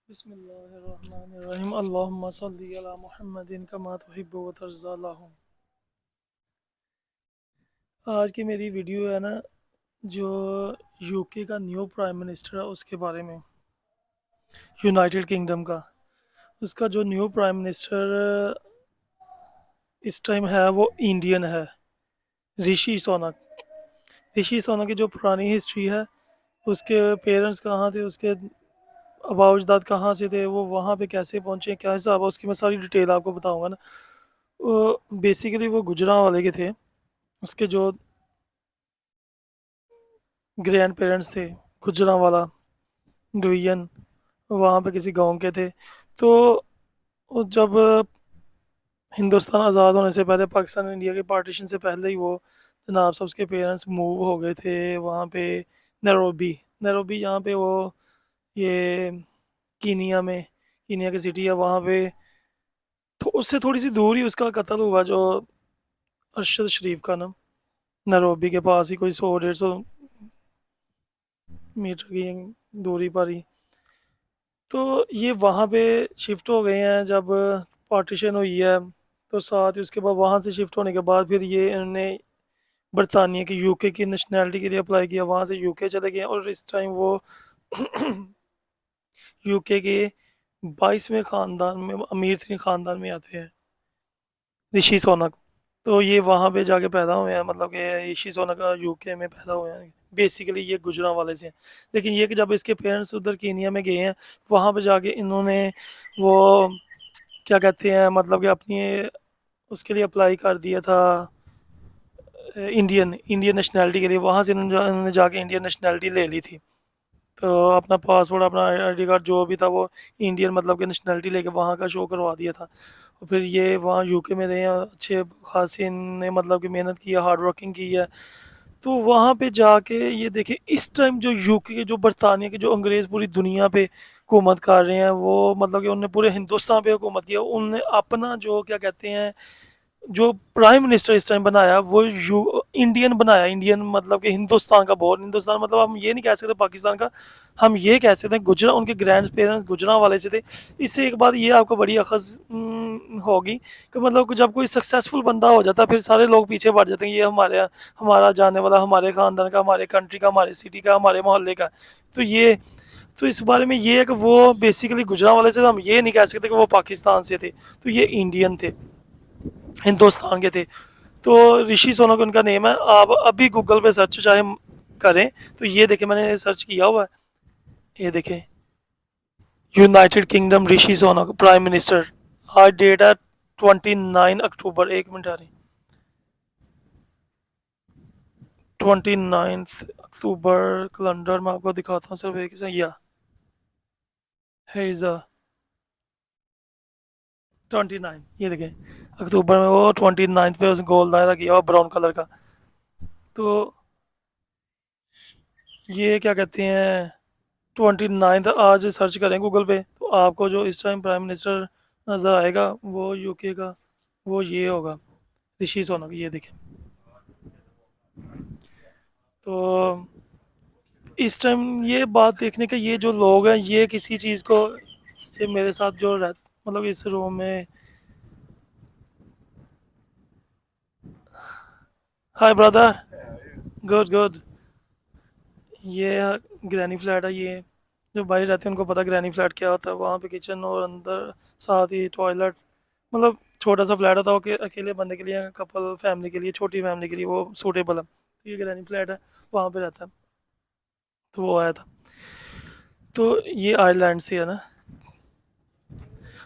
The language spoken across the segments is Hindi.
बिस्मिल्लाहिर्रहमानिर्रहीम अल्लाहुम्मा सल्ली अला मुहम्मदिन कमा तुहिब्बु व तर्ज़ा। आज की मेरी वीडियो है ना, जो यूके का न्यू प्राइम मिनिस्टर है उसके बारे में। यूनाइटेड किंगडम का उसका जो न्यू प्राइम मिनिस्टर इस टाइम है वो इंडियन है, ऋषि सोनक। ऋषि सोनक की जो पुरानी हिस्ट्री है, उसके पेरेंट्स कहाँ थे, उसके आबा अजदाद कहाँ से थे, वो वहाँ पे कैसे पहुँचे, क्या हिसाब है, उसकी मैं सारी डिटेल आपको बताऊँगा ना। बेसिकली वो गुजरांवाले के थे। उसके जो ग्रैंड पेरेंट्स थे गुजरांवाला डिवीजन, वहाँ पे किसी गांव के थे। तो वो जब हिंदुस्तान आज़ाद होने से पहले, पाकिस्तान इंडिया के पार्टीशन से पहले ही वो जनाब साहब उसके पेरेंट्स मूव हो गए थे वहाँ पे नैरोबी। नैरोबी यहाँ पे वो ये कीनिया में, कीनिया की सिटी है वहाँ पे। तो उससे थोड़ी सी दूर ही उसका कत्ल हुआ, जो अरशद शरीफ का नाम। नैरोबी के पास ही कोई 100-150 मीटर की दूरी पर ही। तो ये वहाँ पे शिफ्ट हो गए हैं जब पार्टीशन हुई है। तो साथ ही उसके बाद वहाँ से शिफ्ट होने के बाद फिर ये इन्होंने बरतानिया की, यूके की नेशनैलिटी के लिए अप्लाई किया, वहाँ से यूके चले गए और इस टाइम वो यूके के 22वें ख़ानदान में, अमीर तरीन ख़ानदान में आते हैं, ऋषि सोनक। तो ये वहाँ पे जाके पैदा हुए हैं, मतलब कि ऋषि सोनक यूके में पैदा हुए हैं। बेसिकली ये गुजरांवाले से हैं, लेकिन ये कि जब इसके पेरेंट्स उधर कीनिया में गए हैं, वहाँ पे जाके इन्होंने वो क्या कहते हैं, मतलब कि अपनी उसके लिए अप्लाई कर दिया था, इंडियन इंडियन नेशनैलिटी के लिए। वहाँ से इन्होंने जाके इंडियन नेशनैलिटी ले ली थी। तो अपना पासपोर्ट, अपना आईडी कार्ड जो भी था वो इंडियन, मतलब कि नेशनैलिटी लेके वहाँ का शो करवा दिया था। और फिर ये वहाँ यूके में रहे हैं, अच्छे खासे इनने मतलब कि मेहनत की है, हार्ड वर्किंग की है। तो वहाँ पे जाके ये देखे इस टाइम जो यूके के, जो बरतानिया के, जो अंग्रेज़ पूरी दुनिया पे हुकूमत कर रहे हैं, वो मतलब कि उन्होंने पूरे हिंदुस्तान पे हुकूमत किया। उनने अपना जो क्या कहते हैं, जो प्राइम मिनिस्टर इस टाइम बनाया वो इंडियन बनाया। इंडियन मतलब कि हिंदुस्तान का, बहुत हिंदुस्तान, मतलब हम ये नहीं कह सकते पाकिस्तान का, हम ये कह सकते हैं गुजरा, उनके ग्रैंड पेरेंट्स गुजरा वाले से थे। इससे एक बात ये आपको बड़ी अखज़ होगी कि मतलब कि जब कोई सक्सेसफुल बंदा हो जाता है फिर सारे लोग पीछे बढ़ जाते हैं, ये हमारे, हमारा जाने वाला, हमारे ख़ानदान का, हमारे कंट्री का, हमारे सिटी का, हमारे मोहल्ले का। तो ये, तो इस बारे में ये है कि वो बेसिकली गुजरात वाले से, हम ये नहीं कह सकते कि वो पाकिस्तान से थे। तो ये इंडियन थे, हिंदुस्तान के थे। तो ऋषि सोनक उनका नेम है। आप अभी गूगल पे सर्च चाहे करें तो ये देखें, मैंने सर्च किया हुआ है, ये देखें, यूनाइटेड किंगडम ऋषि सोनक प्राइम मिनिस्टर। आज डेट है 29 अक्टूबर। एक मिनट आ रही, 29 अक्टूबर कैलेंडर में आपको दिखाता हूँ सिर्फ एक से, या है 29, ये देखें अक्टूबर में वो 29 पे उस गोल दायरा किया हुआ ब्राउन कलर का। तो ये क्या कहते हैं, 29 आज सर्च करें गूगल पे तो आपको जो इस टाइम प्राइम मिनिस्टर नज़र आएगा वो यूके का, वो ये होगा, ऋषि सोनक। ये देखें। तो इस टाइम ये बात देखने का, ये जो लोग हैं, ये किसी चीज़ को, ये मेरे साथ जो रह, मतलब इस रूम में, हाय ब्रदर, गुड गुड। ये ग्रैनी फ्लैट है। ये जो बाहर रहते हैं उनको पता ग्रैनी फ्लैट क्या होता है। वहाँ पे किचन और अंदर साथ ही टॉयलेट, मतलब छोटा सा फ्लैट होता है कि अकेले बंदे के लिए, कपल फैमिली के लिए, छोटी फैमिली के लिए वो सूटेबल है। तो ये ग्रैनी फ्लैट है, वहाँ पे रहता है। तो वो आया था। तो ये आयरलैंड से है ना।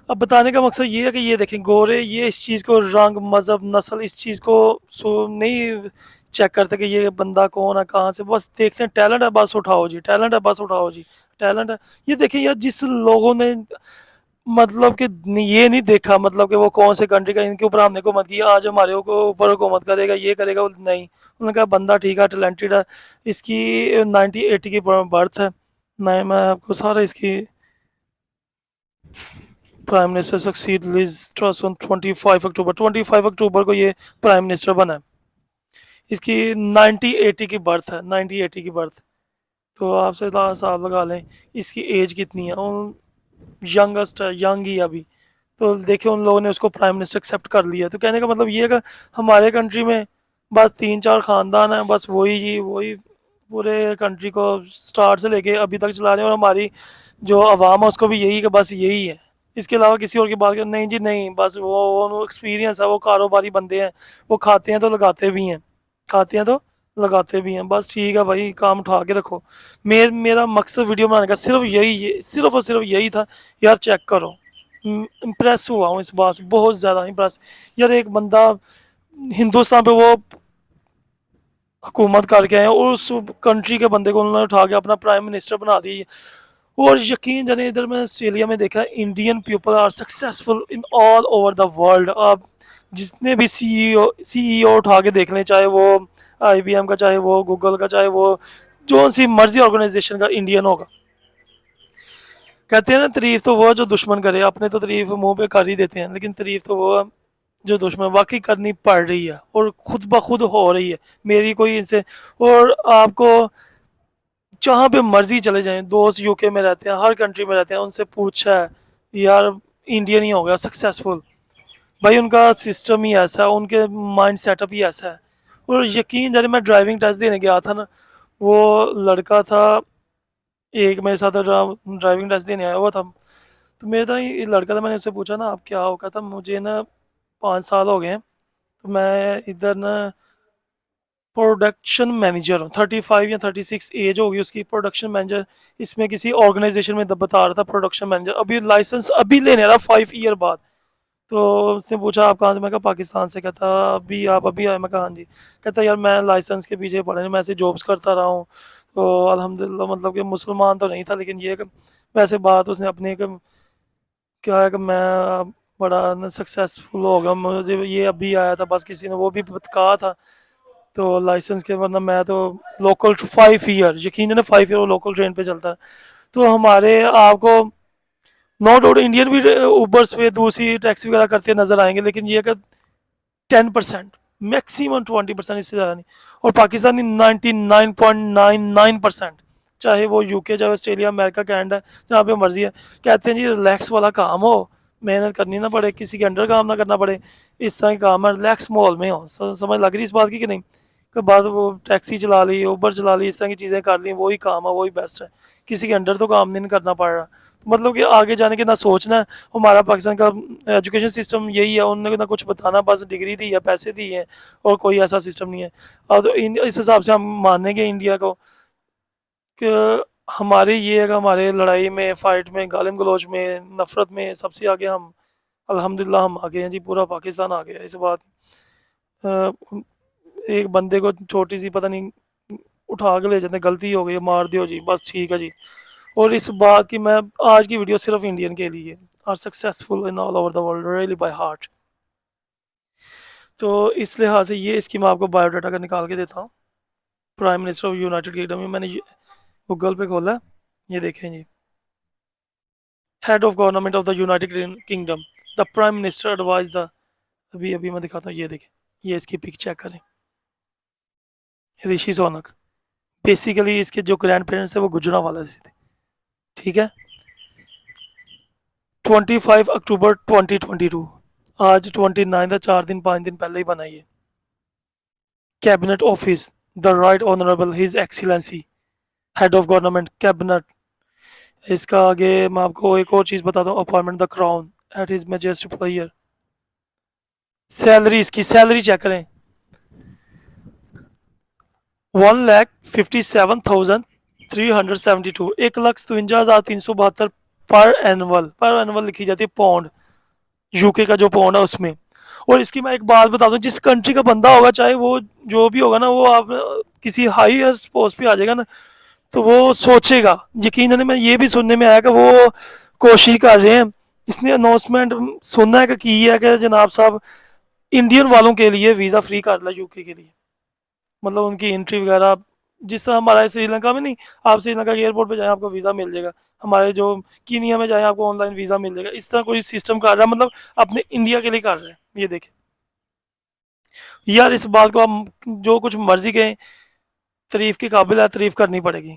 अब बताने का मकसद ये है कि ये देखें, गोरे ये इस चीज़ को, रंग, मज़हब, नस्ल, इस चीज़ को सो नहीं चेक करते कि ये बंदा कौन है, कहाँ से, बस देखते हैं टैलेंट है बस उठाओ जी, टैलेंट है बस उठाओ जी, टैलेंट है। ये देखिए यार, जिस लोगों ने मतलब कि ये नहीं देखा, मतलब कि वो कौन से कंट्री का, इनके ऊपर हमने हुकूमत की, आज हमारे ऊपर हुकूमत करेगा, ये करेगा, वो नहीं। उन्होंने कहा बंदा ठीक है, टैलेंटेड है। इसकी 1980 की बर्थ है। मैं आपको सारा इसकी, prime minister succeed Liz Truss on 25 October, 25 अक्टूबर को ये प्राइम मिनिस्टर बना है। इसकी 1980 की बर्थ है, 1980 की बर्थ। तो आपसे साल लगा लें इसकी एज कितनी है। यंगस्ट है, यंग ही अभी। तो देखिए उन लोगों ने उसको प्राइम मिनिस्टर एक्सेप्ट कर लिया। तो कहने का मतलब ये है कि हमारे कंट्री में बस 3-4 ख़ानदान हैं, बस वही वही पूरे कंट्री को स्टार्ट से लेके अभी तक चला रहे हैं, और हमारी जो आवाम है उसको भी यही कि बस यही है, इसके अलावा किसी और की बात कर नहीं जी नहीं। बस वो एक्सपीरियंस है, वो कारोबारी बंदे हैं, वो खाते हैं तो लगाते भी हैं, खाते हैं तो लगाते भी हैं। बस ठीक है भाई, काम उठा के रखो। मेरा मकसद वीडियो बनाने का सिर्फ यही, सिर्फ और सिर्फ यही था यार। चेक करो, इम्प्रेस हुआ हूँ इस बात से, बहुत ज़्यादा इम्प्रेस। यार एक बंदा हिंदुस्तान पे वो हुकूमत करके आए और उस कंट्री के बंदे को उन्होंने उठा के अपना प्राइम मिनिस्टर बना दिया। और यकीन जाने इधर मैं ऑस्ट्रेलिया में देखा, Indian people are successful in all over the world. आप जितने भी सीईओ उठा के देख लें, चाहे वो आईबीएम का, चाहे वो गूगल का, चाहे वो जो सी मर्जी ऑर्गेनाइजेशन का इंडियन होगा। कहते हैं ना, तारीफ तो वो जो दुश्मन करे, अपने तो तारीफ मुंह पे कर ही देते हैं, लेकिन तारीफ तो वो जो दुश्मन वाकई करनी पड़ रही है और खुद ब खुद हो रही है। मेरी कोई इनसे, और आपको जहाँ पे मर्जी चले जाएं, दोस्त यूके में रहते हैं, हर कंट्री में रहते हैं, उनसे पूछा है यार इंडियन ही हो गया सक्सेसफुल। भाई उनका सिस्टम ही ऐसा है, उनके माइंड सेटअप ही ऐसा है। और यकीन जाने मैं ड्राइविंग टेस्ट देने गया था ना, वो लड़का था एक मेरे साथ ड्राइविंग टेस्ट देने आया हुआ था। तो मेरे था ये लड़का था, मैंने उससे पूछा ना आप क्या हो, कहता था मुझे ना 5 साल हो गए हैं, तो मैं इधर ना प्रोडक्शन मैनेजर हूँ। 35 या 36 एज होगी उसकी, प्रोडक्शन मैनेजर। इसमें किसी ऑर्गेनाइजेशन में बता रहा था प्रोडक्शन मैनेजर, अभी लाइसेंस अभी लेने रहा 5 ईयर बाद। तो उसने पूछा आप कहाँ से, मैं कहा पाकिस्तान से। कहता अभी आप अभी आए, मैं कहा हाँ जी। कहता यार मैं लाइसेंस के पीछे पड़े नहीं, मैं ऐसे जॉब्स करता रहा हूँ। तो अल्हम्दुलिल्लाह, मतलब कि मुसलमान तो नहीं था, लेकिन ये कि वैसे बात उसने अपनी कि क्या है कि मैं बड़ा सक्सेसफुल हो गया, मुझे ये अभी आया था, बस किसी ने वो भी कहा था। तो लाइसेंस के, वरना मैं तो लोकल 5 ईयर, यकीन है 5 ईयर वो लोकल ट्रेन पे चलता है। तो हमारे आपको नो डाउट इंडियन भी ऊबर्स पे दूसरी टैक्सी वगैरह करते नजर आएंगे, लेकिन ये कि 10%, मैक्सिमम 20%, इससे ज़्यादा नहीं। और पाकिस्तानी 99.99%, चाहे वो यूके, चाहे ऑस्ट्रेलिया, अमेरिका, कनाडा, जहाँ पे मर्जी है, कहते हैं जी रिलैक्स वाला काम हो, मेहनत करनी ना पड़े, किसी के अंडर काम ना करना पड़े, इस तरह के काम है, रिलैक्स माहौल में हो। समझ लग रही इस बात की कि नहीं? कि बाद वो टैक्सी चला ली, ऊबर चला ली, इस तरह की चीज़ें कर ली, वही काम है, वही बेस्ट है, किसी के अंडर तो काम नहीं करना पड़ रहा। तो मतलब कि आगे जाने के ना सोचना है। हमारा पाकिस्तान का एजुकेशन सिस्टम यही है, उन्होंने ना कुछ बताना, बस डिग्री दी है, पैसे दिए हैं, और कोई ऐसा सिस्टम नहीं है। और तो इस हिसाब से हम मानेंगे इंडिया को कि हमारे ये है कि हमारे लड़ाई में, फाइट में, गालिम गलोच में, नफरत में सबसे आगे हम, अल्हम्दुलिल्लाह हम आगे हैं जी, पूरा पाकिस्तान आ गया है इस बात। अ, एक बंदे को छोटी सी पता नहीं उठा के ले जाते, गलती हो गई, मार दियो जी, बस ठीक है जी। और इस बात की मैं, आज की वीडियो सिर्फ इंडियन के लिए, are successful in all over the world really by heart. तो इस लिहाज से ये इसकी मैं आपको बायोडाटा का निकाल के देता हूँ। Prime minister of United Kingdom में मैंने गूगल पे खोला है, ये देखें जी। Head of government of the United Kingdom, the prime minister advise the, अभी अभी मैं दिखाता हूँ, ये देखें, ये इसकी पिक चेक करें, ऋषि सोनक। बेसिकली इसके जो ग्रैंड पेरेंट्स है वो गुजरावाला से थे, ठीक है। 25 अक्टूबर 2022, आज 29 है, 4 दिन 5 दिन पहले ही बनाई है। Cabinet office, the right honourable his excellency head of government cabinet. इसका आगे मैं आपको एक और चीज़ बताता हूँ, appointment the crown at his Majestic player. Salary, इसकी सैलरी चेक करें, 1,57,372, 1,57,372 पर एनुअल, पर एनुअल लिखी जाती है पाउंड, यूके का जो पाउंड है उसमें। और इसकी मैं एक बात बता दूं, जिस कंट्री का बंदा होगा, चाहे वो जो भी होगा ना, वो आप किसी हाई पोस्ट पे आ जाएगा ना, तो वो सोचेगा, यकीन मैं ये भी सुनने में आया कि वो कोशिश कर रहे हैं, इसने अनाउंसमेंट सुनना है कि की है कि जनाब साहब इंडियन वालों के लिए वीज़ा फ्री कर ला यूके के लिए, मतलब उनकी एंट्री वगैरह, जिस तरह हमारा श्रीलंका में नहीं, आप श्रीलंका के एयरपोर्ट पे जाएं आपको वीज़ा मिल जाएगा, हमारे जो कीनिया में जाएं आपको ऑनलाइन वीज़ा मिल जाएगा, इस तरह कोई सिस्टम कर रहा है, मतलब अपने इंडिया के लिए कर रहे हैं। ये देखें यार, इस बात को हम जो कुछ मर्जी कहें, तारीफ के काबिल है, तारीफ करनी पड़ेगी।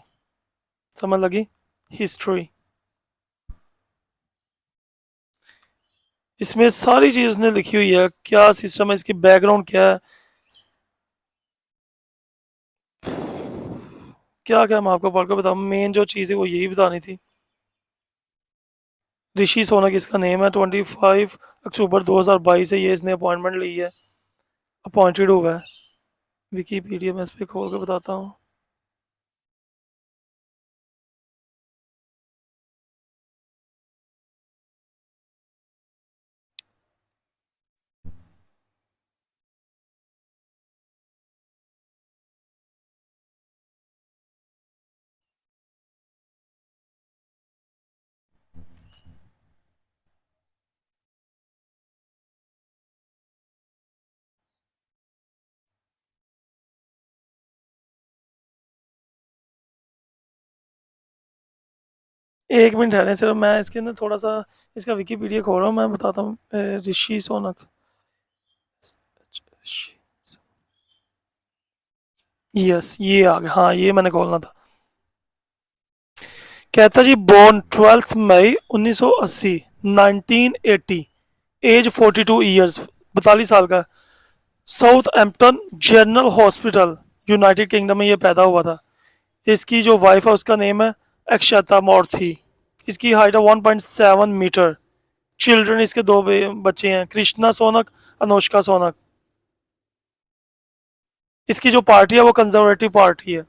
समझ लगी? हिस्ट्री। इसमें सारी चीज़ उसने लिखी हुई है, क्या सिस्टम है, इसकी बैकग्राउंड क्या है, क्या क्या मैं आपको पढ़ के बताऊँ, मेन जो चीज़ है वो यही बतानी थी। ऋषि सोनक इसका नेम है, 25 अक्टूबर 2022 से ये इसने अपॉइंटमेंट ली है, अपॉइंटेड हुआ है। विकीपीडिया में इस पर खोल के बताता हूँ। एक मिनट ठहरे, सिर्फ मैं इसके ना थोड़ा सा इसका विकीपीडिया खोल रहा हूँ, मैं बताता हूँ। ऋषि सोनक, यस ये आ गया, हाँ ये मैंने खोलना था। कहता जी, बोर्न 12 मई 1980, 1980, एज 42 ईयर्स, 42 साल का, Southampton general hospital, United Kingdom में ये पैदा हुआ था। इसकी जो वाइफ है उसका नेम है अक्षता मॉर्थी। इसकी हाइट है 1.7 मीटर। चिल्ड्रन इसके दो बच्चे हैं, कृष्णा सोनक, अनुष्का सोनक। इसकी जो पार्टी है वो कंजर्वेटिव पार्टी है।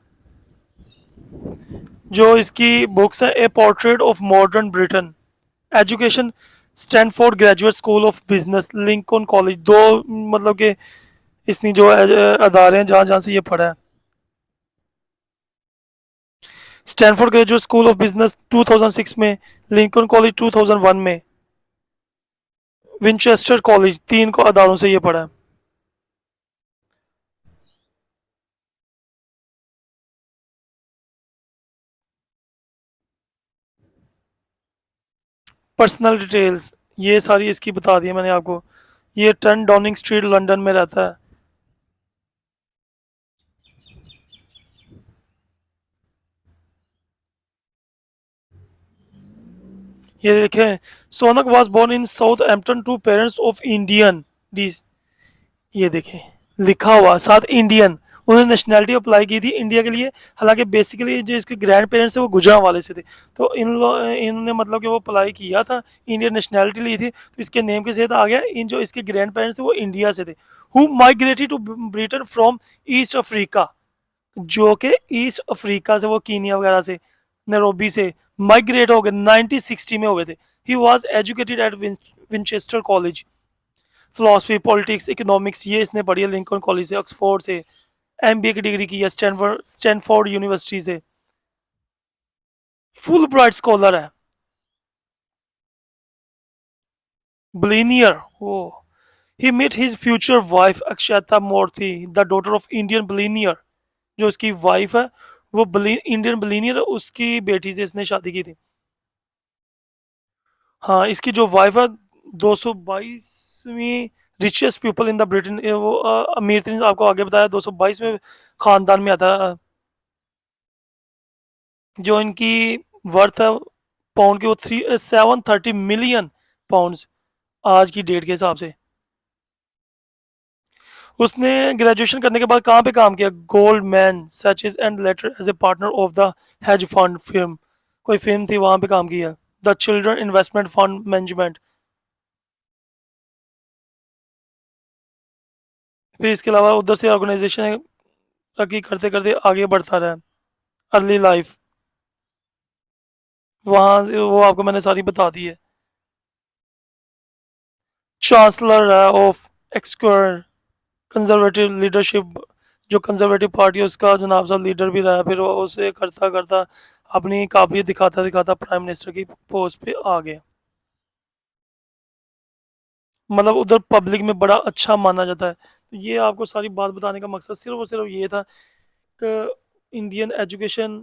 जो इसकी बुक्स है, a portrait of modern Britain, education, Stanford graduate school of business, Lincoln college, दो मतलब कि इसने जो अदारे हैं जहाँ जहाँ से ये पढ़ा है। Stanford graduate school of business 2006 में, लिंकन कॉलेज 2001 में, विंचेस्टर कॉलेज, तीन को अदारों से ये पढ़ा है। पर्सनल डिटेल्स ये सारी इसकी बता दी है मैंने आपको। ये 10 डाउनिंग स्ट्रीट लंदन में रहता है। ये देखें, Sunak was born in Southampton to parents of Indian डी। ये देखें लिखा हुआ साथ इंडियन। उन्होंने नेशनैलिटी अप्लाई की थी इंडिया के लिए, हालांकि बेसिकली जो इसके ग्रैंड पेरेंट्स थे वो गुजरात वाले से थे। तो इन्होंने मतलब कि वो अप्लाई किया था, इंडियन नेशनैलिटी ली थी, तो इसके नेम के साथ आ गया। इन जो इसके ग्रैंड पेरेंट्स थे वो इंडिया से थे, who migrated to Britain from East Africa. जो कि ईस्ट अफ्रीका से, वो कीनिया वगैरह से, नैरोबी से माइग्रेट हो गए, 1960 में हो गए थे। He was educated at Winchester College, philosophy, politics, economics ये इसने पढ़ी है लिंकन कॉलेज से, ऑक्सफोर्ड से। एमबीए की डिग्री की है स्टैनफोर्ड यूनिवर्सिटी से। फुल ब्राइट स्कॉलर है। Billionaire oh, he met his future wife Akshata Murty, the daughter of Indian billionaire. जो उसकी वाइफ है वो इंडियन बिलीनियर, उसकी बेटी से इसने शादी की थी। हाँ, इसकी जो वाइफ है 222वीं richest people in the Britain, वो अमीर तरीन, आपको आगे बताया 222वें खानदान में आता है। जो इनकी वर्थ है पाउंड की, वो 730 मिलियन पाउंड्स आज की डेट के हिसाब से। उसने ग्रेजुएशन करने के बाद कहाँ पे काम किया, Goldman Sachs and later as a partner of the hedge fund firm, कोई फिल्म थी वहां पे काम किया, the children investment fund management. फिर इसके अलावा उधर से ऑर्गेनाइजेशन तरक्की करते करते आगे बढ़ता रहा। अर्ली लाइफ, वहाँ वो आपको मैंने सारी बता दी है। चांसलर है ऑफ एक्सक्वायर, कंजर्वेटिव लीडरशिप, जो कंजर्वेटिव पार्टी है उसका जनाब साहब लीडर भी रहा। फिर वो उसे करता करता अपनी काबिलियत दिखाता दिखाता प्राइम मिनिस्टर की पोस्ट पे आ गया। मतलब उधर पब्लिक में बड़ा अच्छा माना जाता है। तो ये आपको सारी बात बताने का मकसद सिर्फ और सिर्फ ये था कि इंडियन एजुकेशन,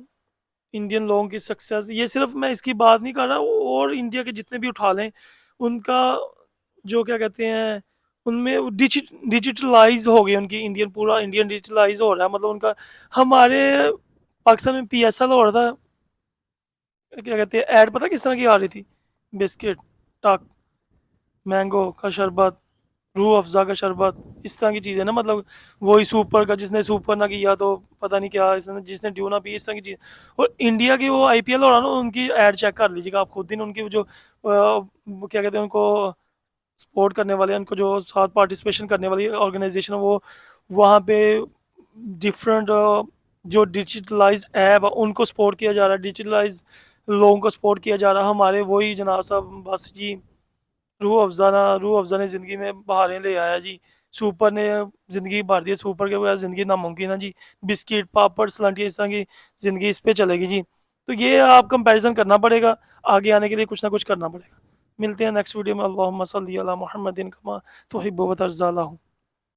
इंडियन लोगों की सक्सेस, ये सिर्फ मैं इसकी बात नहीं कर रहा, और इंडिया के जितने भी उठा लें उनका, जो क्या कहते हैं, उनमें डिजिटलाइज हो गई उनकी इंडियन, पूरा इंडियन डिजिटलाइज हो रहा है। मतलब उनका, हमारे पाकिस्तान में पीएसएल हो रहा था, क्या कहते हैं, ऐड पता किस तरह की आ रही थी, बिस्किट टक, मैंगो का शरबत, रूह अफ़ज़ा का शरबत, इस तरह की चीज़ें ना, मतलब वही सुपर का, जिसने सुपर ना किया तो पता नहीं क्या, इसने जिसने ड्यू ना पी, इस तरह की चीज़। और इंडिया की वो आईपीएल हो रहा ना, उनकी ऐड चेक कर लीजिएगा आप खुद दिन, उनकी जो वो क्या कहते हैं उनको, सपोर्ट करने वाले, उनको जो साथ पार्टिसिपेशन करने वाली ऑर्गेनाइजेशन है, वो वहाँ पे डिफरेंट जो डिजिटलाइज ऐप उनको सपोर्ट किया जा रहा है, डिजिटलाइज लोगों को सपोर्ट किया जा रहा है। हमारे वही जनाब साहब बस जी, रूह अफ़ज़ा ने ज़िंदगी में बहारें ले आया जी। सुपर ने ज़िंदगी भर दी, सुपर के बगैर ज़िंदगी नामुमकिन है जी। बिस्किट, पापड़, सलांटियाँ, इस तरह की ज़िंदगी इस पे चलेगी जी। तो ये आप कंपैरिज़न करना पड़ेगा, आगे आने के लिए कुछ ना कुछ करना पड़ेगा। मिलते हैं नेक्स्ट वीडियो में। अल्लाहुम्मा सल्ली अला मुहम्मदिन कमा तुहिब्बु व तर्ज़ा।